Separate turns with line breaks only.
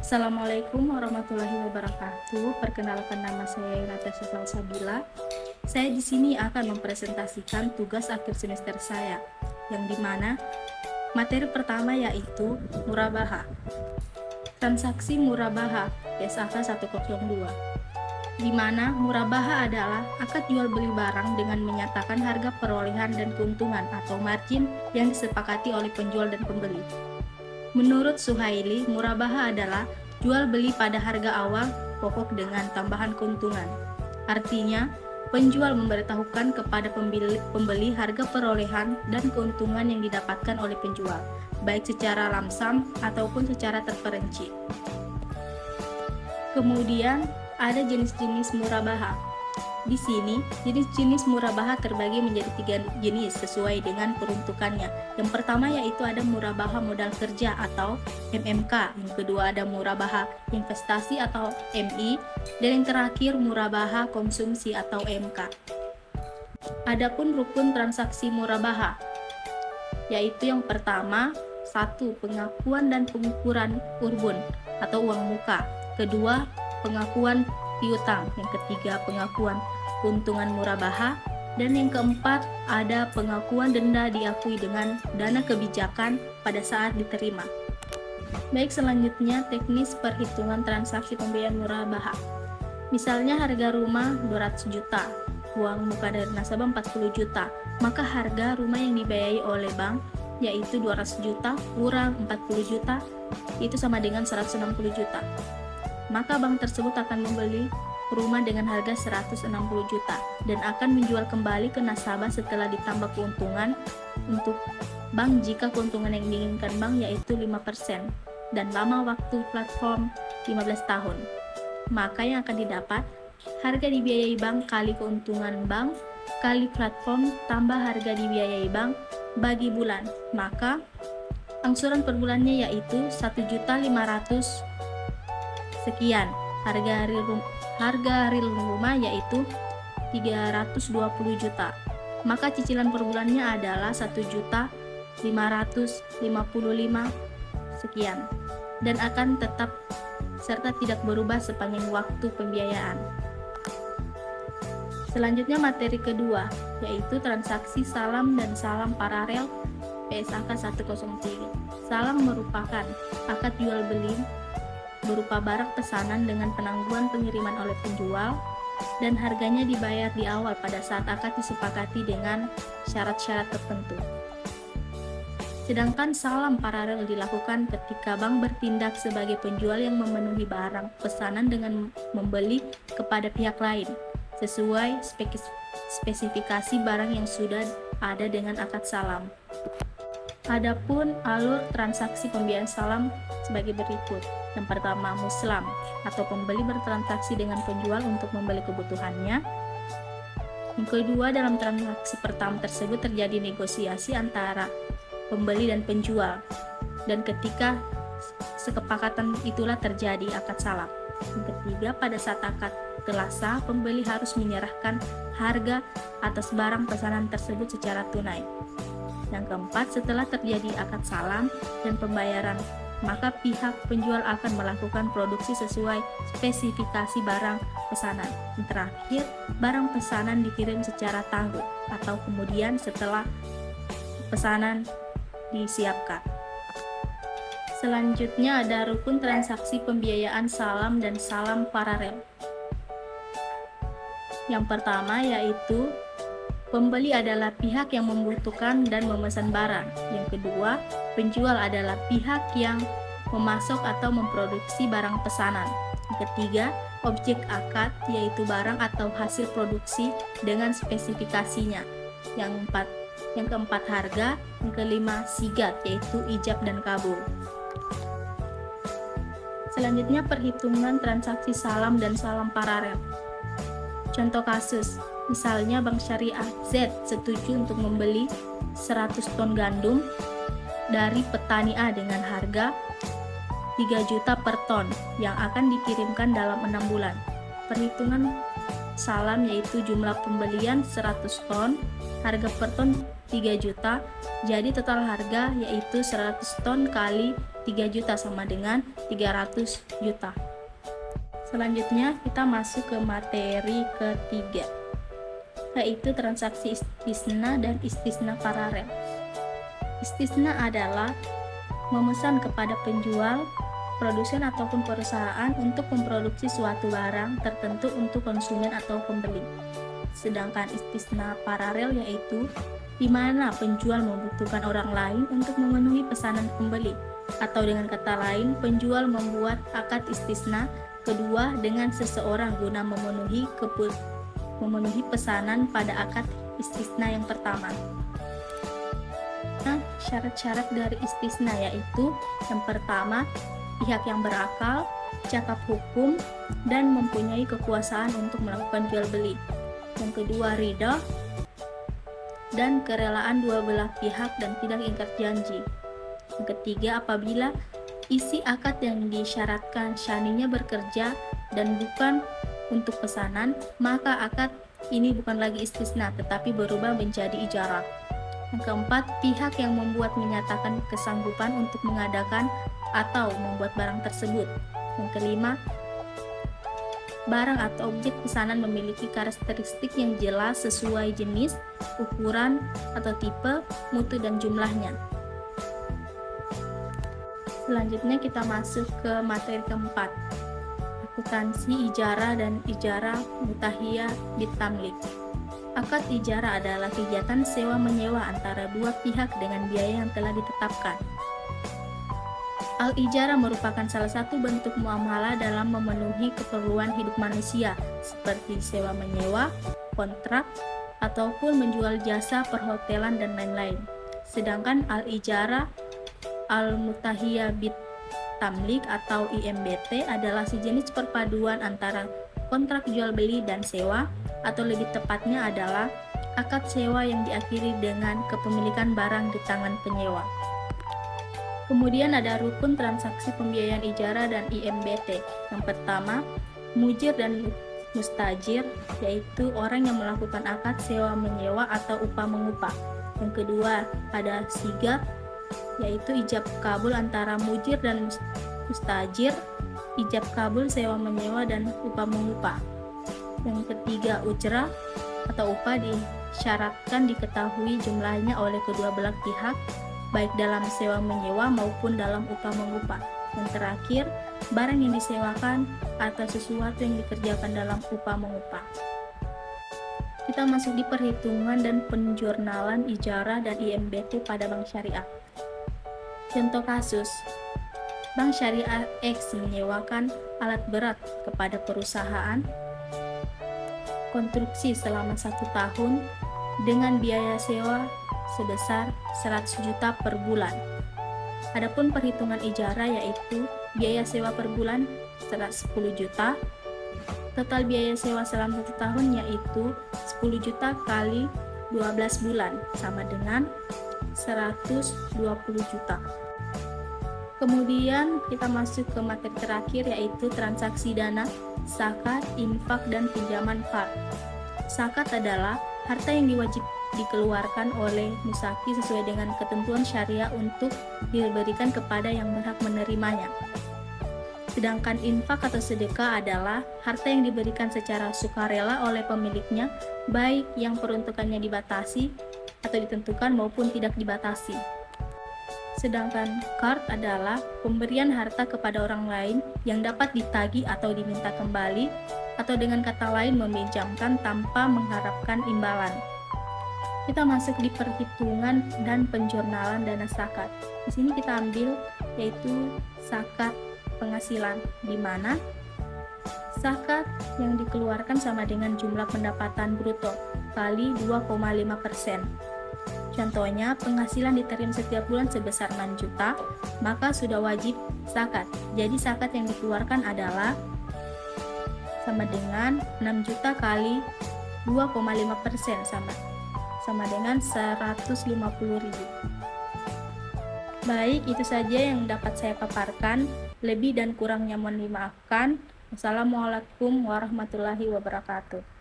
Assalamualaikum warahmatullahi wabarakatuh. Perkenalkan, nama saya Natasha Salsabila. Saya di sini akan mempresentasikan tugas akhir semester saya, yang dimana materi pertama yaitu murabaha. Transaksi murabaha SAK 102, di mana murabaha adalah akad jual beli barang dengan menyatakan harga perolehan dan keuntungan atau margin yang disepakati oleh penjual dan pembeli. Menurut Suhaili, murabaha adalah jual beli pada harga awal pokok dengan tambahan keuntungan. Artinya, penjual memberitahukan kepada pembeli harga perolehan dan keuntungan yang didapatkan oleh penjual, baik secara lamsam ataupun secara terperinci. Kemudian, ada jenis-jenis murabaha. Di sini, jenis-jenis murabaha terbagi menjadi 3 jenis sesuai dengan peruntukannya. Yang pertama yaitu ada murabaha modal kerja atau MMK, yang kedua ada murabaha investasi atau MI, dan yang terakhir murabaha konsumsi atau MK. Adapun rukun transaksi murabaha, yaitu yang pertama, 1. Pengakuan dan pengukuran urbun atau uang muka. Kedua, pengakuan piutang. Yang ketiga, pengakuan keuntungan murabaha. Dan yang keempat, ada pengakuan denda diakui dengan dana kebijakan pada saat diterima. Baik, selanjutnya teknis perhitungan transaksi pembiayaan murabaha. Misalnya harga rumah 200 juta, uang muka dari nasabah 40 juta, maka harga rumah yang dibiayai oleh bank yaitu 200 juta kurang 40 juta, itu sama dengan 160 juta. Maka bank tersebut akan membeli rumah dengan harga 160 juta dan akan menjual kembali ke nasabah setelah ditambah keuntungan untuk bank jika keuntungan yang diinginkan bank yaitu 5% dan lama waktu platform 15 tahun. Maka yang akan didapat harga dibiayai bank kali keuntungan bank kali platform tambah harga dibiayai bank bagi bulan. Maka angsuran per bulannya yaitu 1.500.000 sekian. Harga real rumah yaitu 320 juta. Maka cicilan per bulannya adalah 1.555 sekian dan akan tetap serta tidak berubah sepanjang waktu pembiayaan. Selanjutnya materi kedua yaitu transaksi salam dan salam paralel PSAK 103. Salam merupakan akad jual beli berupa barang pesanan dengan penangguhan pengiriman oleh penjual dan harganya dibayar di awal pada saat akad disepakati dengan syarat-syarat tertentu. Sedangkan salam paralel dilakukan ketika bank bertindak sebagai penjual yang memenuhi barang pesanan dengan membeli kepada pihak lain sesuai spesifikasi barang yang sudah ada dengan akad salam. Adapun alur transaksi pembiayaan salam sebagai berikut. Yang pertama, muslam atau pembeli bertransaksi dengan penjual untuk membeli kebutuhannya. Yang kedua, dalam transaksi pertama tersebut terjadi negosiasi antara pembeli dan penjual. Dan ketika kesepakatan itulah terjadi akad salam. Yang ketiga, pada saat akad telah sah, pembeli harus menyerahkan harga atas barang pesanan tersebut secara tunai. Yang keempat, setelah terjadi akad salam dan pembayaran, maka pihak penjual akan melakukan produksi sesuai spesifikasi barang pesanan. Yang terakhir, barang pesanan dikirim secara tangguh atau kemudian setelah pesanan disiapkan. Selanjutnya ada rukun transaksi pembiayaan salam dan salam paralel. Yang pertama yaitu pembeli adalah pihak yang membutuhkan dan memesan barang. Yang kedua, penjual adalah pihak yang memasok atau memproduksi barang pesanan. Yang ketiga, objek akad yaitu barang atau hasil produksi dengan spesifikasinya. Yang keempat harga. Yang kelima, sigat yaitu ijab dan kabul. Selanjutnya perhitungan transaksi salam dan salam paralel. Contoh kasus, misalnya Bank Syariah Z setuju untuk membeli 100 ton gandum dari petani A dengan harga 3 juta per ton yang akan dikirimkan dalam 6 bulan. Perhitungan salam yaitu jumlah pembelian 100 ton, harga per ton 3 juta, jadi total harga yaitu 100 ton kali 3 juta sama dengan 300 juta. Selanjutnya kita masuk ke materi ketiga, yaitu transaksi istisna dan istisna paralel. Istisna adalah memesan kepada penjual, produsen ataupun perusahaan untuk memproduksi suatu barang tertentu untuk konsumen atau pembeli. Sedangkan istisna paralel yaitu di mana penjual membutuhkan orang lain untuk memenuhi pesanan pembeli, atau dengan kata lain, penjual membuat akad istisna kedua dengan seseorang guna memenuhi pesanan pada akad istisna yang pertama. Nah, syarat-syarat dari istisna yaitu yang pertama, pihak yang berakal, cakap hukum, dan mempunyai kekuasaan untuk melakukan jual beli. Yang kedua, ridha dan kerelaan dua belah pihak dan tidak ingkar janji. Yang ketiga, apabila isi akad yang disyaratkan syaninya bekerja dan bukan untuk pesanan, maka akad ini bukan lagi istisna tetapi berubah menjadi ijarah. Yang keempat, pihak yang membuat menyatakan kesanggupan untuk mengadakan atau membuat barang tersebut. Yang kelima, barang atau objek pesanan memiliki karakteristik yang jelas sesuai jenis, ukuran atau tipe, mutu dan jumlahnya. Selanjutnya kita masuk ke materi keempat, akuntansi ijarah dan ijarah mutahiyah bitamlik. Akad ijarah adalah kegiatan sewa-menyewa antara dua pihak dengan biaya yang telah ditetapkan. Al-ijarah merupakan salah satu bentuk muamalah dalam memenuhi keperluan hidup manusia, seperti sewa-menyewa, kontrak, ataupun menjual jasa perhotelan dan lain-lain. Sedangkan al-ijarah al-mutahiyah bitamlik atau IMBT adalah sejenis perpaduan antara kontrak jual beli dan sewa, atau lebih tepatnya adalah akad sewa yang diakhiri dengan kepemilikan barang di tangan penyewa. Kemudian ada rukun transaksi pembiayaan ijarah dan IMBT. Yang pertama, mujir dan mustajir, yaitu orang yang melakukan akad sewa menyewa atau upah mengupah. Yang kedua, ada sigah, yaitu ijab kabul antara mujir dan mustajir, ijab kabul sewa menyewa dan upah mengupah. Yang ketiga, ujrah atau upah disyaratkan diketahui jumlahnya oleh kedua belah pihak, baik dalam sewa menyewa maupun dalam upah mengupah. Yang terakhir, barang yang disewakan atau sesuatu yang dikerjakan dalam upah mengupah. Kita masuk di perhitungan dan penjurnalan ijarah dan IMBT pada bank syariah. Contoh kasus, Bank Syariah X menyewakan alat berat kepada perusahaan konstruksi selama 1 tahun dengan biaya sewa sebesar 100 juta per bulan. Adapun perhitungan ijarah yaitu biaya sewa per bulan 10 juta, total biaya sewa selama 1 tahun yaitu 10 juta kali 12 bulan sama dengan 120 juta. Kemudian kita masuk ke materi terakhir yaitu transaksi dana, zakat, infak, dan pinjaman qard. Zakat adalah harta yang dikeluarkan oleh musaki sesuai dengan ketentuan syariah untuk diberikan kepada yang berhak menerimanya. Sedangkan infak atau sedekah adalah harta yang diberikan secara sukarela oleh pemiliknya, baik yang peruntukannya dibatasi atau ditentukan maupun tidak dibatasi. Sedangkan qard adalah pemberian harta kepada orang lain yang dapat ditagih atau diminta kembali, atau dengan kata lain meminjamkan tanpa mengharapkan imbalan. Kita masuk di perhitungan dan penjurnalan dana zakat. Di sini kita ambil yaitu zakat penghasilan, di mana zakat yang dikeluarkan sama dengan jumlah pendapatan bruto kali 2,5%. Contohnya, penghasilan diterima setiap bulan sebesar 6 juta, maka sudah wajib zakat. Jadi zakat yang dikeluarkan adalah sama dengan 6 juta kali 2,5% sama dengan 150.000. Baik, itu saja yang dapat saya paparkan. Lebih dan kurangnya mohon dimaafkan. Wassalamualaikum warahmatullahi wabarakatuh.